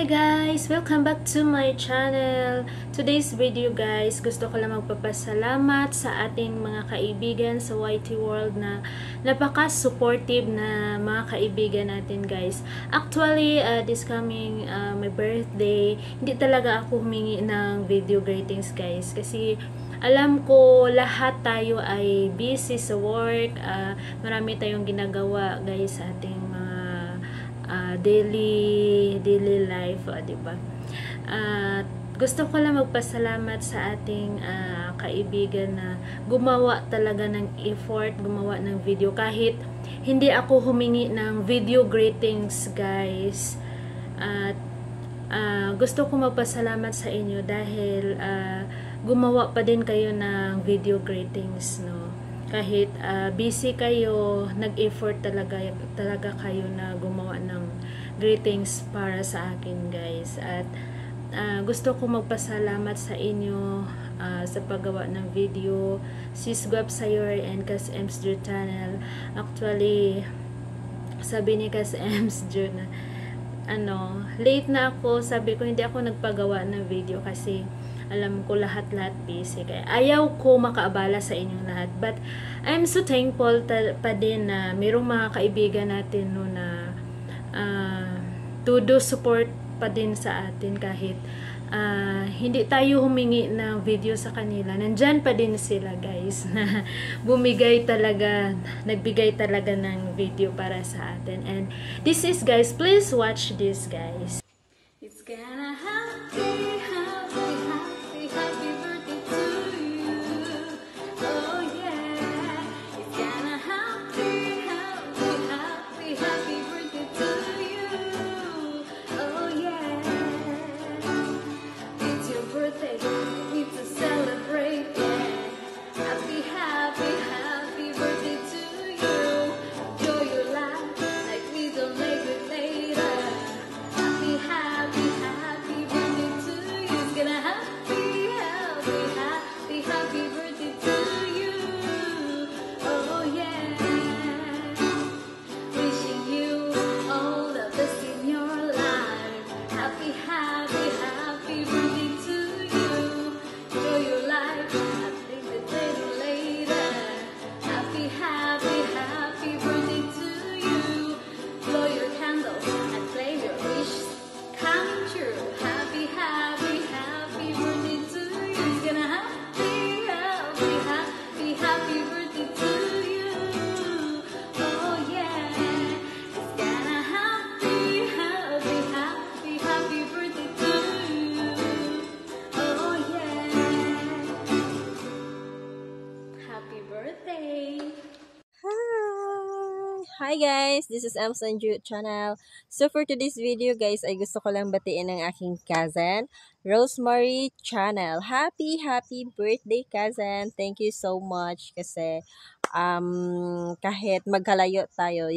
guys! Welcome back to my channel. Today's video guys, gusto ko lang magpapasalamat sa ating mga kaibigan sa YT World na napaka-supportive na mga kaibigan natin guys. Actually, this coming my birthday, hindi talaga ako humingi ng video greetings guys. Kasi alam ko lahat tayo ay busy sa work, marami tayong ginagawa guys sa ating mga daily life, diba? Gusto ko lang magpasalamat sa ating kaibigan na gumawa talaga ng effort, gumawa ng video kahit hindi ako humingi ng video greetings guys. At gusto ko magpasalamat sa inyo dahil gumawa pa din kayo ng video greetings, no? Kahit busy kayo, nag-effort talaga kayo na gumawa ng greetings para sa akin guys. At gusto ko magpasalamat sa inyo sa paggawa ng video, Sis Guap Sayor and Kas Ems Drew Channel. Actually, sabi ni Kas Ems Drew na late na ako, sabi ko hindi ako nagpagawa ng video kasi alam ko lahat busy, kaya ayaw ko makaabala sa inyong lahat. But I'm so thankful pa din na mayroong mga kaibigan natin no, na todo support pa din sa atin kahit hindi tayo humingi ng video sa kanila. Nandyan pa din sila guys na nagbigay talaga ng video para sa atin. And this is guys, please watch this guys. It's gonna happy birthday to you. Oh yeah. It's gonna happy birthday to you. Oh yeah. It's your birthday, we need to celebrate, yeah. Happy birthday to you. Enjoy your life like we don't make it later. Happy birthday to you. It's gonna happy birthday to you. Oh yeah. Wishing you all the best in your life. Happy birthday to you. Enjoy your life, I think the day later. Happy birthday to you. Blow your candles and claim your wishes come true. Happy birthday to you. It's gonna happy birthday to you. Oh yeah. It's gonna happy birthday to you. Oh yeah. Happy birthday. Hi guys, this is Ems Drew Channel. So for today's video guys, ay gusto ko lang batiin ang aking cousin, Rosemary Channel. Happy birthday cousin. Thank you so much kasi kahit magkalayo tayo,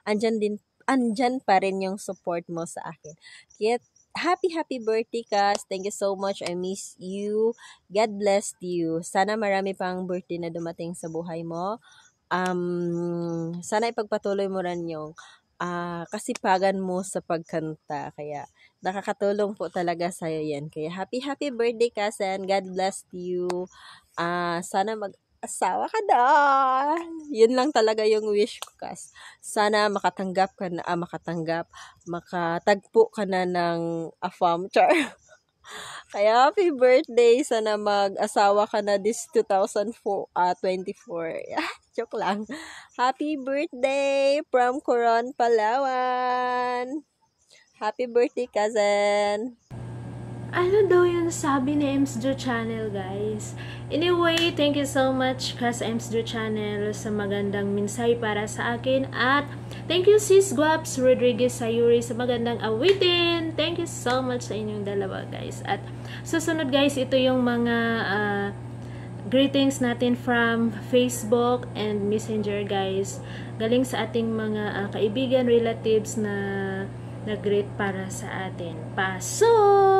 andyan pa rin yung support mo sa akin. Kaya happy birthday Kas. Thank you so much. I miss you. God bless you. Sana marami pang birthday na dumating sa buhay mo. Sana ipagpatuloy mo rin yung kasipagan mo sa pagkanta. Kaya nakakatulong po talaga sa'yo yan. Kaya happy birthday cousin. God bless you. Sana mag-asawa ka na. Yun lang talaga yung wish ko, Kas. Sana makatagpo ka na ng afam. Char. Kaya happy birthday. Sana mag-asawa ka na this 2024. Joke lang. Happy birthday from Coron, Palawan. Happy birthday, cousin. Ano daw yun sabi ni Ems Drew Channel guys? Anyway, thank you so much Kas Ems Drew Channel sa magandang minsay para sa akin. At thank you Sis Guaps Rodriguez Sayuri sa magandang awitin. Thank you so much sa inyong dalawa guys. At susunod guys, ito yung mga greetings natin from Facebook and Messenger guys. Galing sa ating mga kaibigan, relatives na nag-greet para sa atin. Pasok!